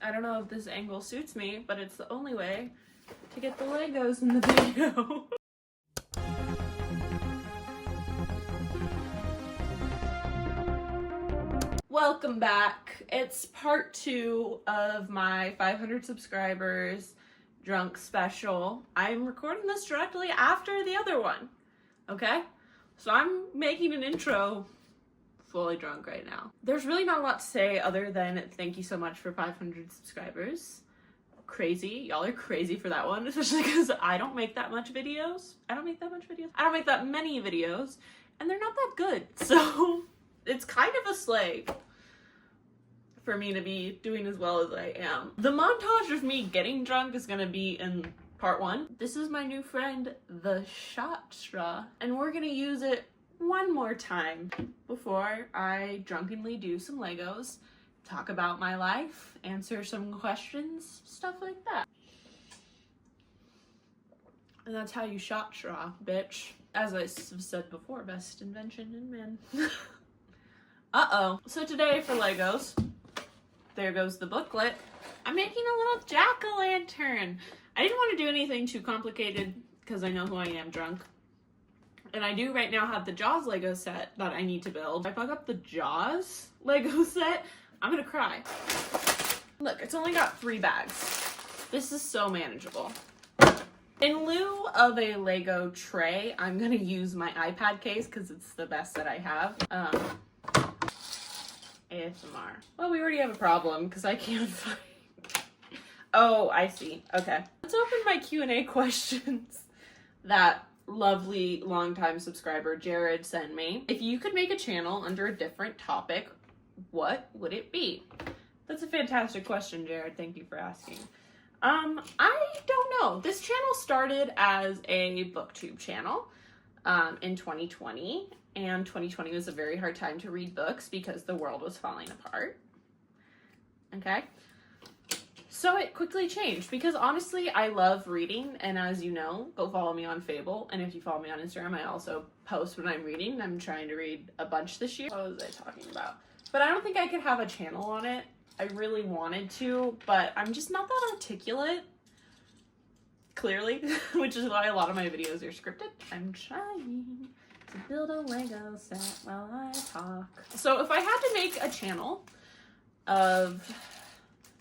I don't know if this angle suits me, but it's the only way to get the Legos in the video. Welcome back. It's part 2 of my 500 subscribers drunk special. I'm recording this directly after the other one, okay? So I'm making an intro fully drunk right now. There's really not a lot to say other than thank you so much for 500 subscribers. Crazy. Y'all are crazy for that one, especially because I don't make that much videos. I don't make that many videos, and they're not that good. So it's kind of a slay for me to be doing as well as I am. The montage of me getting drunk is gonna be in part 1. This is my new friend, the shot straw, and we're gonna use it one more time before I drunkenly do some Legos, talk about my life, answer some questions, stuff like that. And that's how you shot straw, bitch. As I said before, best invention in man. Uh-oh. So today for Legos, there goes the booklet. I'm making a little jack-o'-lantern. I didn't want to do anything too complicated because I know who I am drunk. And I do right now have the Jaws Lego set that I need to build. If I fuck up the Jaws Lego set, I'm gonna cry. Look, it's only got 3 bags. This is so manageable. In lieu of a Lego tray, I'm gonna use my iPad case because it's the best that I have. ASMR. Well, we already have a problem because I can't find... Oh, I see. Okay. Let's open my Q&A questions that lovely longtime subscriber Jared sent me. If you could make a channel under a different topic, what would it be? That's a fantastic question, Jared. Thank you for asking. I don't know. This channel started as a booktube channel in 2020, and 2020 was a very hard time to read books because the world was falling apart. Okay? So it quickly changed because honestly, I love reading, and as you know, go follow me on Fable, and if you follow me on Instagram, I also post when I'm reading. I'm trying to read a bunch this year. What was I talking about? But I don't think I could have a channel on it. I really wanted to, but I'm just not that articulate, clearly, which is why a lot of my videos are scripted. I'm trying to build a Lego set while I talk. So if I had to make a channel of...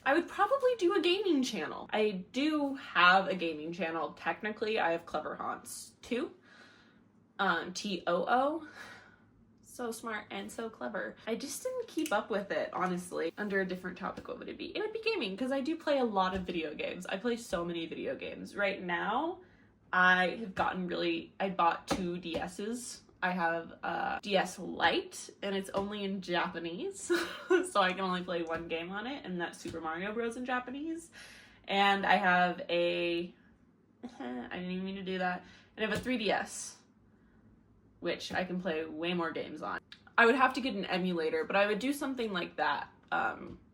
I would probably do a gaming channel. I do have a gaming channel. Technically, I have Clever Haunts 2. T-O-O. So smart and so clever. I just didn't keep up with it, honestly. Under a different topic, what would it be? It would be gaming, because I do play a lot of video games. I play so many video games. Right now, I have gotten really... I bought 2 DS's. I have a DS Lite, and it's only in Japanese, so I can only play 1 game on it, and that's Super Mario Bros. In Japanese. And I have a... I didn't even mean to do that. And I have a 3DS, which I can play way more games on. I would have to get an emulator, but I would do something like that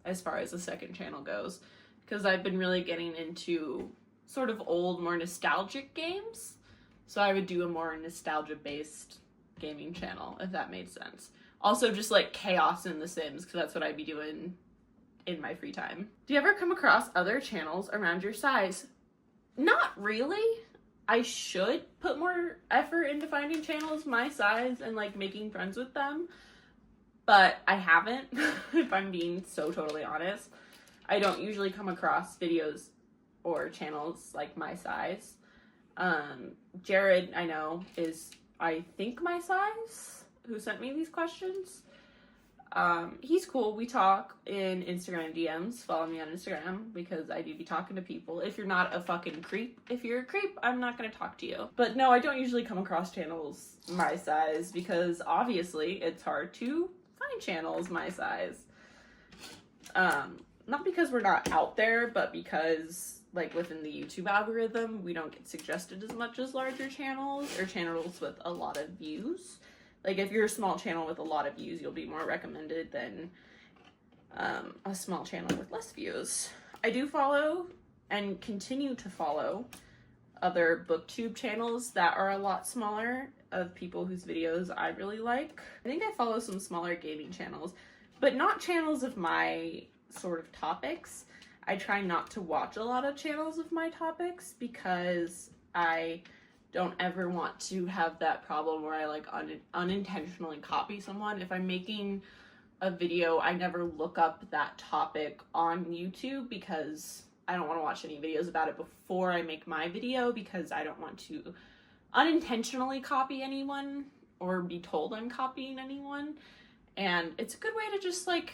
as far as the second channel goes, because I've been really getting into sort of old, more nostalgic games. So I would do a more nostalgia-based gaming channel, if that made sense. Also just like chaos in The Sims, because that's what I'd be doing in my free time. Do you ever come across other channels around your size? Not really. I should put more effort into finding channels my size and like making friends with them, but I haven't, if I'm being so totally honest. I don't usually come across videos or channels like my size. Jared, I know, is I think my size, who sent me these questions. He's cool. We talk in Instagram DMs. Follow me on Instagram because I do be talking to people. If you're not a fucking creep, if you're a creep, I'm not gonna talk to you. But no, I don't usually come across channels my size because obviously it's hard to find channels my size. Not because we're not out there, but because like within the YouTube algorithm, we don't get suggested as much as larger channels or channels with a lot of views. Like if you're a small channel with a lot of views, you'll be more recommended than a small channel with less views. I do follow and continue to follow other booktube channels that are a lot smaller of people whose videos I really like. I think I follow some smaller gaming channels, but not channels of my sort of topics. I try not to watch a lot of channels of my topics because I don't ever want to have that problem where I like unintentionally copy someone. If I'm making a video, I never look up that topic on YouTube because I don't want to watch any videos about it before I make my video, because I don't want to unintentionally copy anyone or be told I'm copying anyone. And it's a good way to just like,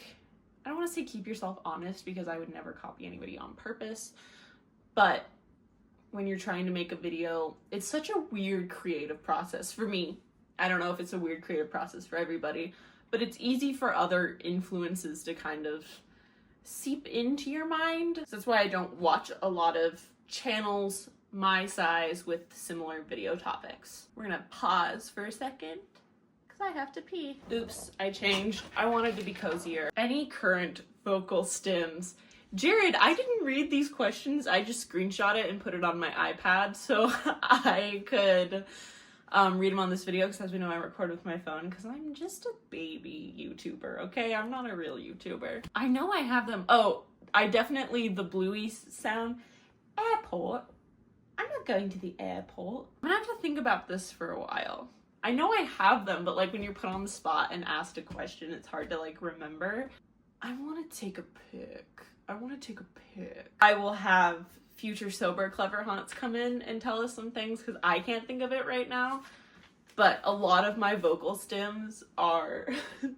I don't want to say keep yourself honest, because I would never copy anybody on purpose, but when you're trying to make a video, it's such a weird creative process for me. I don't know if it's a weird creative process for everybody, but it's easy for other influences to kind of seep into your mind. So that's why I don't watch a lot of channels my size with similar video topics. We're gonna pause for a second because I have to pee. Oops, I changed. I wanted to be cozier. Any current vocal stems? Jared, I didn't read these questions. I just screenshot it and put it on my iPad so I could read them on this video, because as we know, I record with my phone because I'm just a baby YouTuber, okay? I'm not a real YouTuber. I know I have them. Oh, I definitely, the bluey sound. Airport. I'm not going to the airport. I'm gonna have to think about this for a while. I know I have them, but like when you're put on the spot and asked a question, it's hard to like remember. I want to take a pic. I will have future sober clever haunts come in and tell us some things because I can't think of it right now. But a lot of my vocal stems are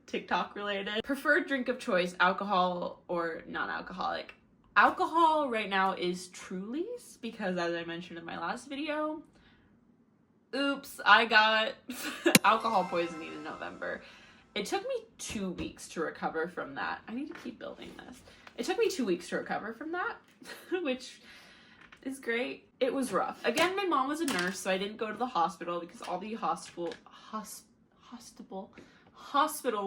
TikTok related. Preferred drink of choice, alcohol or non-alcoholic. Alcohol right now is Truly's, because as I mentioned in my last video, oops, I got alcohol poisoning in November. It took me 2 weeks to recover from that. I need to keep building this. It took me 2 weeks to recover from that, which is great. It was rough. Again, my mom was a nurse, so I didn't go to the hospital, because all the hospital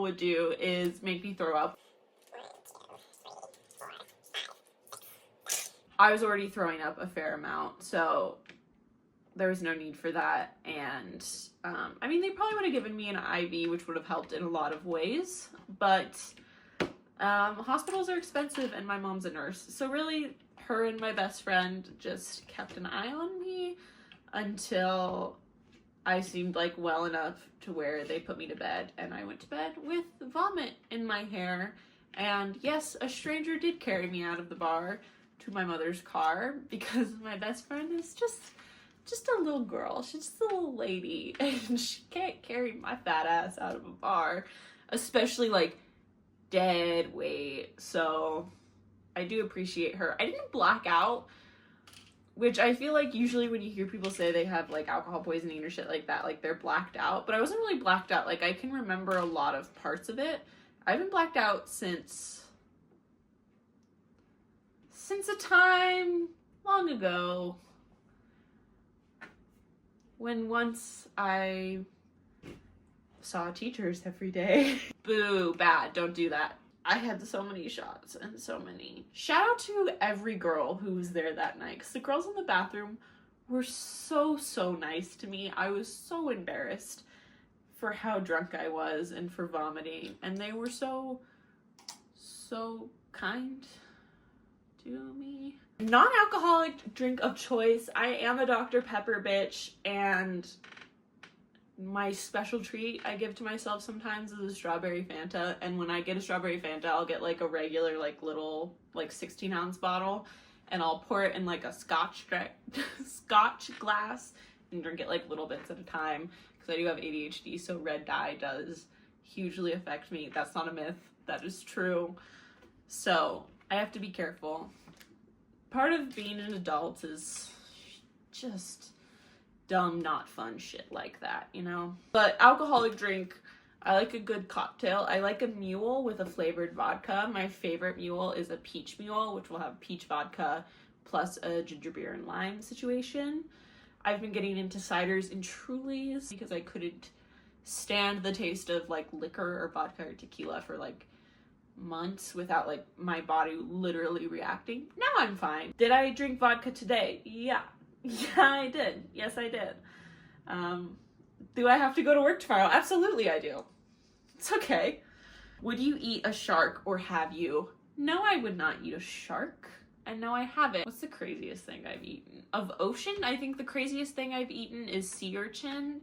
would do is make me throw up. I was already throwing up a fair amount, so there was no need for that. And I mean, they probably would have given me an IV, which would have helped in a lot of ways, but hospitals are expensive and my mom's a nurse. So really, her and my best friend just kept an eye on me until I seemed like well enough to where they put me to bed, and I went to bed with vomit in my hair. And yes, a stranger did carry me out of the bar to my mother's car, because my best friend is just a little girl. She's just a little lady, and she can't carry my fat ass out of a bar, especially like dead weight. So I do appreciate her. I didn't black out, which I feel like usually when you hear people say they have like alcohol poisoning or shit like that, like they're blacked out, but I wasn't really blacked out. Like I can remember a lot of parts of it. I haven't blacked out since a time long ago when once I saw teachers every day. Boo, bad, don't do that. I had so many shots and so many. Shout out to every girl who was there that night, because the girls in the bathroom were so nice to me. I was so embarrassed for how drunk I was and for vomiting, and they were so kind to me. Non-alcoholic drink of choice. I am a Dr. Pepper bitch, and my special treat I give to myself sometimes is a strawberry Fanta. And when I get a strawberry Fanta, I'll get like a regular like little like 16-ounce bottle, and I'll pour it in like a scotch glass and drink it like little bits at a time, because I do have ADHD, so red dye does hugely affect me. That's not a myth, that is true. So I have to be careful. Part of being an adult is just dumb, not fun shit like that, you know? But alcoholic drink, I like a good cocktail. I like a mule with a flavored vodka. My favorite mule is a peach mule, which will have peach vodka plus a ginger beer and lime situation. I've been getting into ciders and Trulies because I couldn't stand the taste of like liquor or vodka or tequila for like months without like my body literally reacting. Now I'm fine. Did I drink vodka today? Yeah, I did. Yes, I did. Do I have to go to work tomorrow? Absolutely I do. It's okay. Would you eat a shark, or have you? No, I would not eat a shark. And no, I haven't. What's the craziest thing I've eaten? Of ocean, I think the craziest thing I've eaten is sea urchin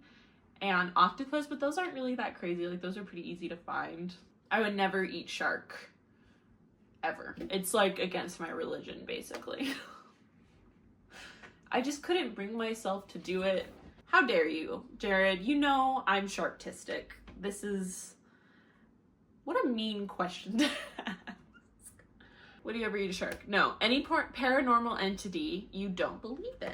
and octopus, but those aren't really that crazy. Like, those are pretty easy to find. I would never eat shark. Ever. It's like against my religion, basically. I just couldn't bring myself to do it. How dare you, Jared? You know I'm sharktistic. This is... What a mean question to ask. Would you ever eat a shark? No. Any paranormal entity you don't believe in?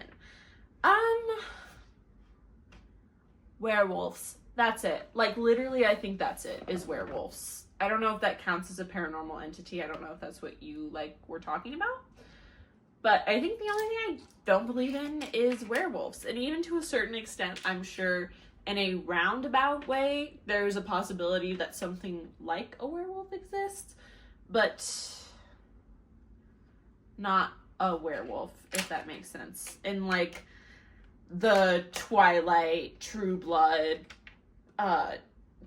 Werewolves. That's it. Like, literally, I think that's it, is werewolves. I don't know if that counts as a paranormal entity. I don't know if that's what you, like, were talking about. But I think the only thing I don't believe in is werewolves. And even to a certain extent, I'm sure in a roundabout way, there's a possibility that something like a werewolf exists. But not a werewolf, if that makes sense. In, like, the Twilight, True Blood,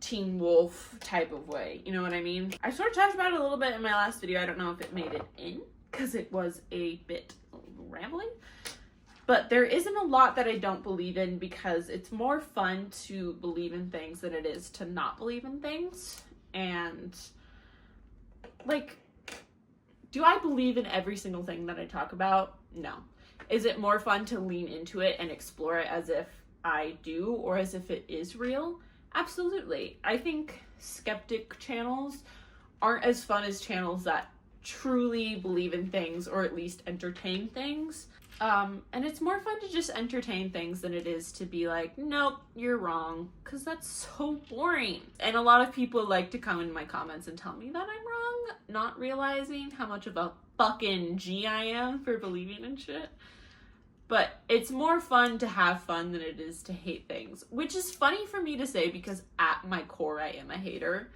Teen Wolf type of way. You know what I mean? I sort of talked about it a little bit in my last video. I don't know if it made it in, because it was a bit rambling. But there isn't a lot that I don't believe in, because it's more fun to believe in things than it is to not believe in things. And, like, do I believe in every single thing that I talk about? No. Is it more fun to lean into it and explore it as if I do, or as if it is real? Absolutely. I think skeptic channels aren't as fun as channels that truly believe in things, or at least entertain things. And it's more fun to just entertain things than it is to be like, nope, you're wrong, because that's so boring. And a lot of people like to come in my comments and tell me that I'm wrong, not realizing how much of a fucking G I am for believing in shit. But it's more fun to have fun than it is to hate things, which is funny for me to say because at my core I am a hater.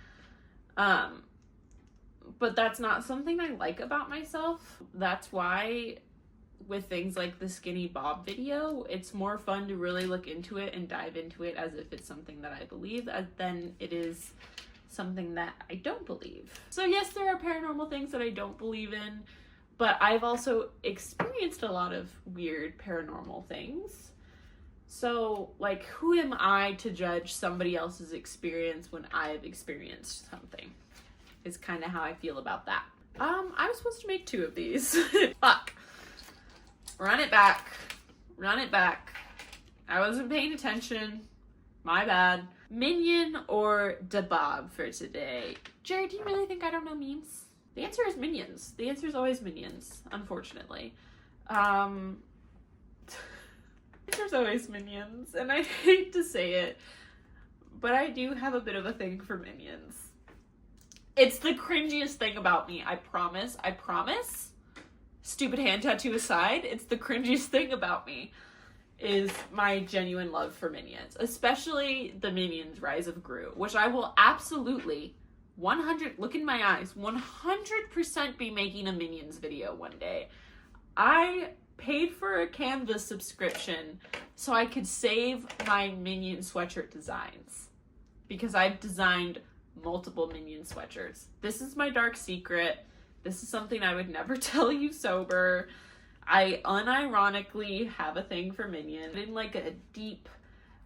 But that's not something I like about myself. That's why with things like the Skinny Bob video, it's more fun to really look into it and dive into it as if it's something that I believe than it is something that I don't believe. So yes, there are paranormal things that I don't believe in, but I've also experienced a lot of weird paranormal things. So, like, who am I to judge somebody else's experience when I've experienced something? Is kind of how I feel about that. I was supposed to make 2 of these. Fuck. Run it back. Run it back. I wasn't paying attention. My bad. Minion or Dabob for today? Jared, do you really think I don't know memes? The answer is Minions. The answer is always Minions, unfortunately. The answer is always Minions, and I hate to say it, but I do have a bit of a thing for Minions. It's the cringiest thing about me, I promise. I promise. Stupid hand tattoo aside, it's the cringiest thing about me is my genuine love for Minions, especially the Minions Rise of Gru, which I will absolutely 100, look in my eyes, 100% be making a Minions video one day. I paid for a Canva subscription so I could save my Minion sweatshirt designs because I've designed multiple Minion sweatshirts. This is my dark secret. This is something I would never tell you sober. I unironically have a thing for Minion in like a deep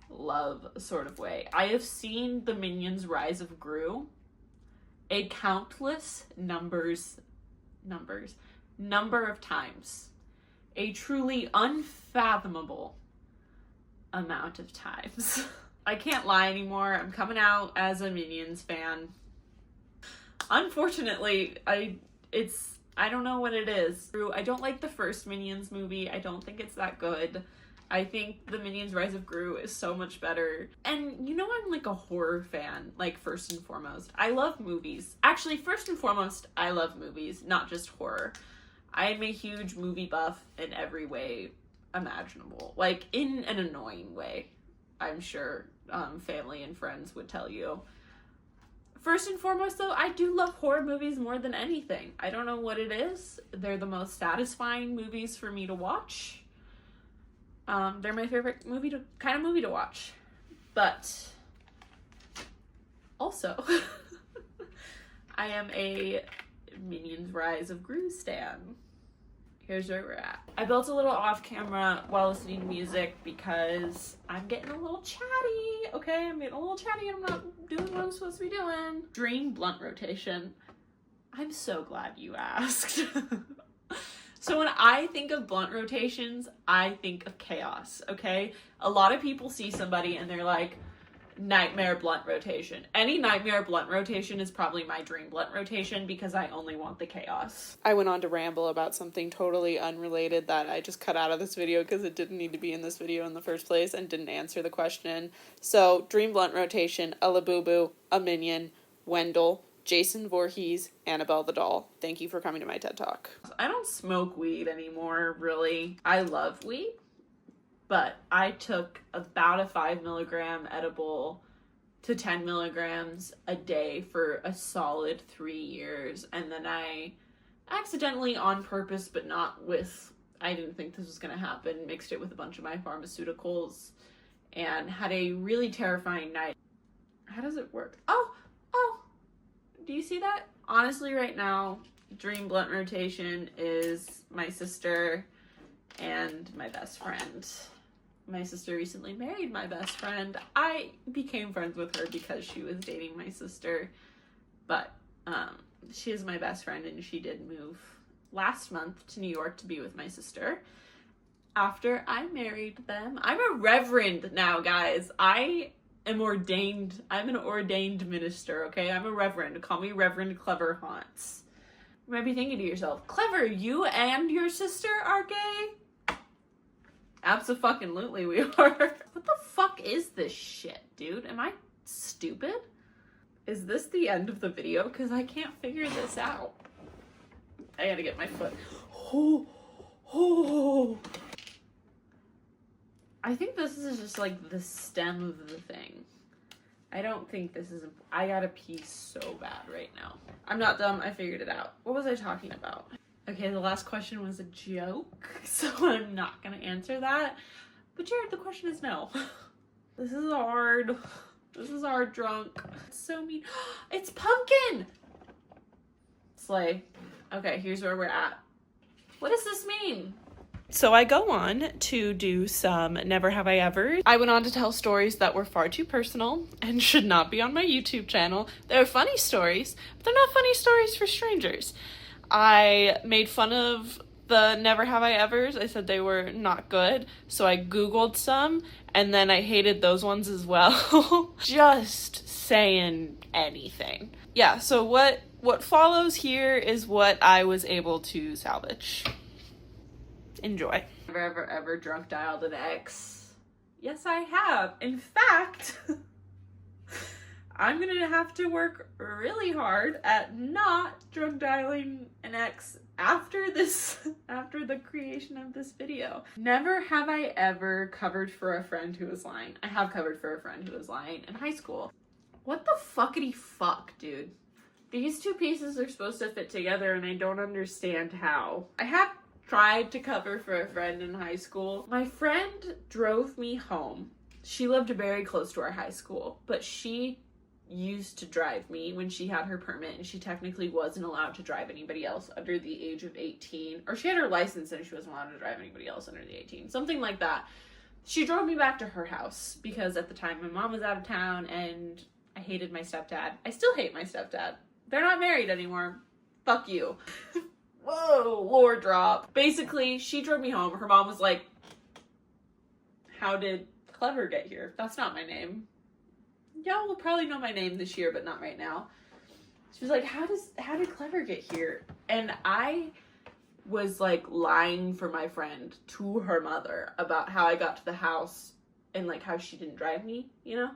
love sort of way. I have seen the Minions Rise of Gru a countless number of times. A truly unfathomable amount of times. I can't lie anymore. I'm coming out as a Minions fan. Unfortunately, I don't know what it is. I don't like the first Minions movie. I don't think it's that good. I think the Minions Rise of Gru is so much better. And you know I'm like a horror fan, like first and foremost. I love movies. Actually, first and foremost, I love movies, not just horror. I am a huge movie buff in every way imaginable. Like in an annoying way, I'm sure family and friends would tell you. First and foremost, though, I do love horror movies more than anything. I don't know what it is. They're the most satisfying movies for me to watch. They're my favorite kind of movie to watch. But also, I am a Minions Rise of Gru stan. here's where we're at. I built a little off camera while listening to music because I'm getting a little chatty, okay? I'm getting a little chatty and I'm not doing what I'm supposed to be doing. Dream blunt rotation. I'm so glad you asked. So when I think of blunt rotations, I think of chaos, okay? A lot of people see somebody and they're like, nightmare blunt rotation. Any nightmare blunt rotation is probably my dream blunt rotation because I only want the chaos. I went on to ramble about something totally unrelated that I just cut out of this video because it didn't need to be in this video in the first place and didn't answer the question. So, dream blunt rotation, a Labubu, a Minion, Wendell, Jason Voorhees, Annabelle the doll. Thank you for coming to my TED Talk. I don't smoke weed anymore, really. I love weed, but I took about a 5 milligram edible to 10 milligrams a day for a solid 3 years. And then I accidentally, on purpose, but not with, I didn't think this was going to happen, mixed it with a bunch of my pharmaceuticals and had a really terrifying night. How does it work? Oh, do you see that? Honestly, right now, dream blunt rotation is my sister and my best friend. My sister recently married my best friend. I became friends with her because she was dating my sister, but she is my best friend and she did move last month to New York to be with my sister after I married them. I'm a reverend now, guys. I'm an ordained minister, okay? I'm a reverend. Call me Reverend Clever Haunts. You might be thinking to yourself, Clever, you and your sister are gay? Abso-fucking-lutely we are. What the fuck is this shit, dude? Am I stupid? Is this the end of the video? Because I can't figure this out. I gotta get my foot. I think this is just like the stem of the thing. I don't think this is, I gotta pee so bad right now. I'm not dumb, I figured it out. What was I talking about? Okay, the last question was a joke, so I'm not gonna answer that. But Jared, the question is no. This is hard. This is hard, drunk. It's so mean. It's pumpkin! Slay. Okay, here's where we're at. What does this mean? So I go on to do some Never Have I Ever. I went on to tell stories that were far too personal and should not be on my YouTube channel. They're funny stories, but they're not funny stories for strangers. I made fun of the Never Have I Evers. I said they were not good, so I Googled some, and then I hated those ones as well. Just saying anything. Yeah, so what follows here is what I was able to salvage. Enjoy. Never ever drunk dialed an ex. Yes, I have. In fact, I'm gonna have to work really hard at not drunk dialing an ex after the creation of this video. Never have I ever covered for a friend who was lying. I have covered for a friend who was lying in high school. What the fuckity fuck, dude? These two pieces are supposed to fit together and I don't understand how. I have tried to cover for a friend in high school. My friend drove me home. She lived very close to our high school, but she used to drive me when she had her permit, and she technically wasn't allowed to drive anybody else under the age of 18. Or she had her license and she wasn't allowed to drive anybody else under the 18. Something like that. She drove me back to her house because at the time my mom was out of town and I hated my stepdad. I still hate my stepdad. They're not married anymore. Fuck you. Whoa, lore drop. Basically, she drove me home. Her mom was like, how did Clever get here? That's not my name. Y'all will probably know my name this year, but not right now. She was like, how did Clever get here? And I was like lying for my friend to her mother about how I got to the house and like how she didn't drive me, you know?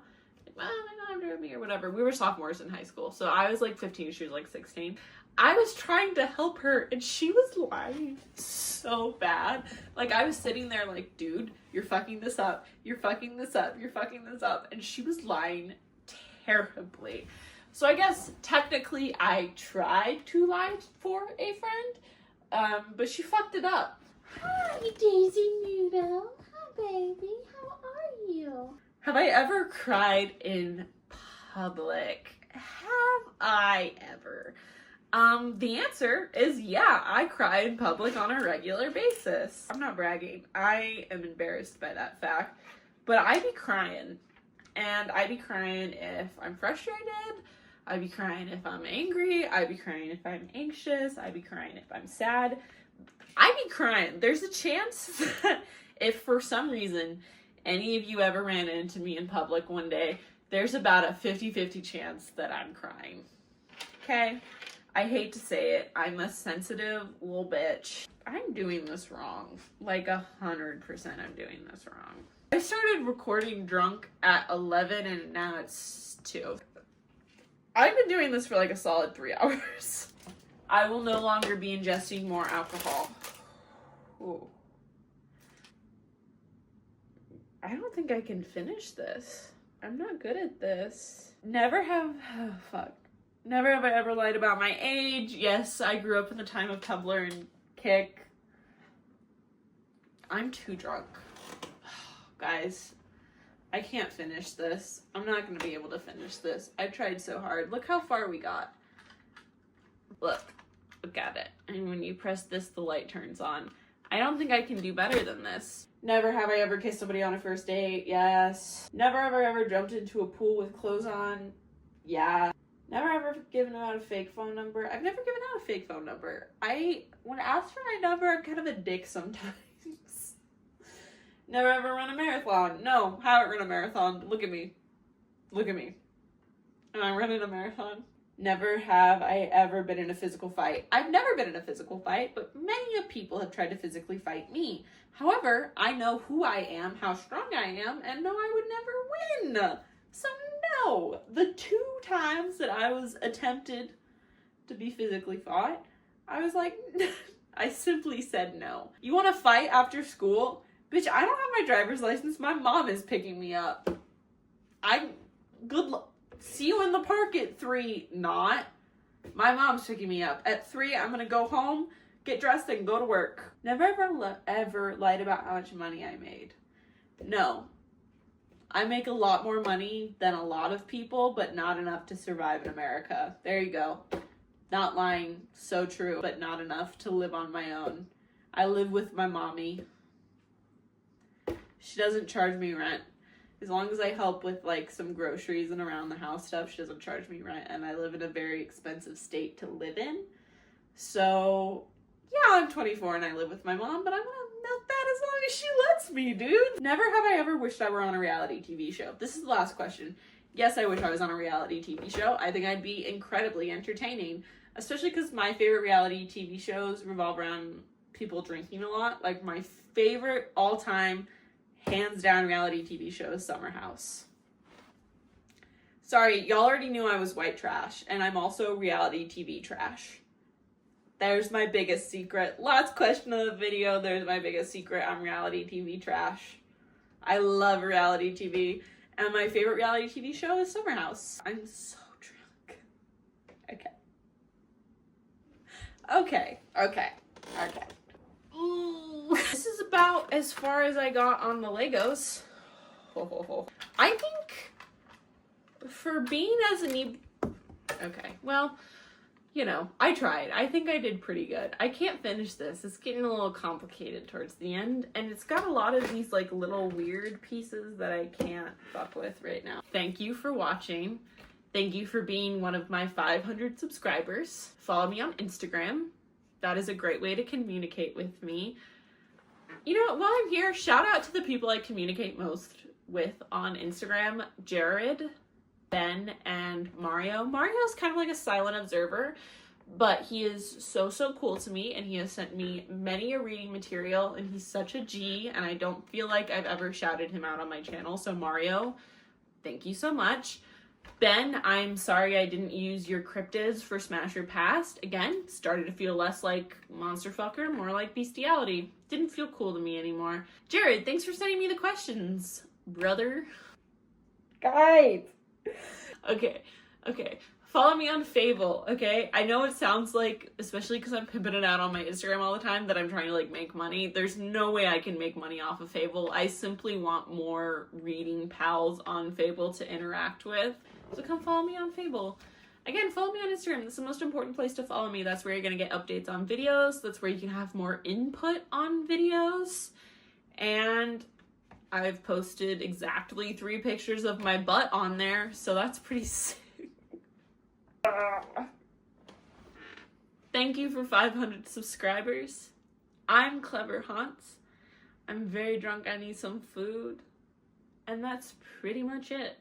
Like, well, my mom drove me or whatever. We were sophomores in high school. So I was like 15, she was like 16. I was trying to help her and she was lying so bad. Like I was sitting there like, dude, you're fucking this up. You're fucking this up. You're fucking this up. And she was lying terribly. So I guess technically I tried to lie for a friend, but she fucked it up. Hi, Daisy Noodle. Hi, baby. How are you? Have I ever cried in public? Have I ever? The answer is yeah, I cry in public on a regular basis. I'm not bragging. I am embarrassed by that fact, but I be crying. And I be crying if I'm frustrated. I be crying if I'm angry. I be crying if I'm anxious. I be crying if I'm sad. I be crying. There's a chance that if for some reason any of you ever ran into me in public one day, there's about a 50-50 chance that I'm crying. Okay? I hate to say it. I'm a sensitive little bitch. I'm doing this wrong. Like 100% I'm doing this wrong. I started recording drunk at 11 and now it's 2. I've been doing this for like a solid 3 hours. I will no longer be ingesting more alcohol. Ooh. I don't think I can finish this. I'm not good at this. Never have I ever lied about my age. Yes, I grew up in the time of Tumblr and Kik. I'm too drunk. Guys, I can't finish this. I'm not going to be able to finish this. I tried so hard. Look how far we got. Look at it. And when you press this, the light turns on. I don't think I can do better than this. Never have I ever kissed somebody on a first date. Yes. Never have I ever jumped into a pool with clothes on. Yeah. Never ever given out a fake phone number. I've never given out a fake phone number. When asked for my number, I'm kind of a dick sometimes. Never ever run a marathon. No, haven't run a marathon. Look at me. Look at me. Am I running a marathon? Never have I ever been in a physical fight. I've never been in a physical fight, but many people have tried to physically fight me. However, I know who I am, how strong I am, and know I would never win. So no, the 2 times that I was attempted to be physically fought, I was like, I simply said no. You want to fight after school? Bitch, I don't have my driver's license. My mom is picking me up. Good luck. See you in the park at 3. Not. My mom's picking me up. At 3, I'm going to go home, get dressed, and go to work. Never ever lied about how much money I made. No. I make a lot more money than a lot of people, but not enough to survive in America. There you go. Not lying. So true, but not enough to live on my own. I live with my mommy. She doesn't charge me rent. As long as I help with like some groceries and around the house stuff, she doesn't charge me rent. And I live in a very expensive state to live in. So yeah, I'm 24 and I live with my mom, but I'm gonna milk that as long as she lets me, dude. Never have I ever wished I were on a reality TV show. This is the last question. Yes, I wish I was on a reality TV show. I think I'd be incredibly entertaining, especially because my favorite reality TV shows revolve around people drinking a lot. Like my favorite all-time hands down reality TV show is Summer House. Sorry, y'all already knew I was white trash, and I'm also reality TV trash. There's my biggest secret. Last question of the video, there's my biggest secret. I'm reality TV trash. I love reality TV, and my favorite reality TV show is Summer House. I'm so drunk. Okay. This is about as far as I got on the Legos. I think for being as an okay, well, you know, I tried. I think I did pretty good. I can't finish this. It's getting a little complicated towards the end, and it's got a lot of these like little weird pieces that I can't fuck with right now. Thank you for watching. Thank you for being one of my 500 subscribers. Follow me on Instagram. That is a great way to communicate with me. You know what, while I'm here, shout out to the people I communicate most with on Instagram, Jared, Ben, and Mario. Mario's kind of like a silent observer, but he is so cool to me, and he has sent me many a reading material, and he's such a G, and I don't feel like I've ever shouted him out on my channel, so Mario, thank you so much. Ben, I'm sorry I didn't use your cryptids for Smash or Past. Again, started to feel less like Monster Fucker, more like Bestiality. Didn't feel cool to me anymore. Jared, thanks for sending me the questions, brother. Guys. Okay. Follow me on Fable, okay? I know it sounds like, especially because I'm pimping it out on my Instagram all the time, that I'm trying to like make money. There's no way I can make money off of Fable. I simply want more reading pals on Fable to interact with. So come follow me on Fable. Again, follow me on Instagram. That's the most important place to follow me. That's where you're going to get updates on videos. That's where you can have more input on videos. And I've posted exactly 3 pictures of my butt on there, so that's pretty sick. Thank you for 500 subscribers. I'm Clever Haunts. I'm very drunk. I need some food. And that's pretty much it.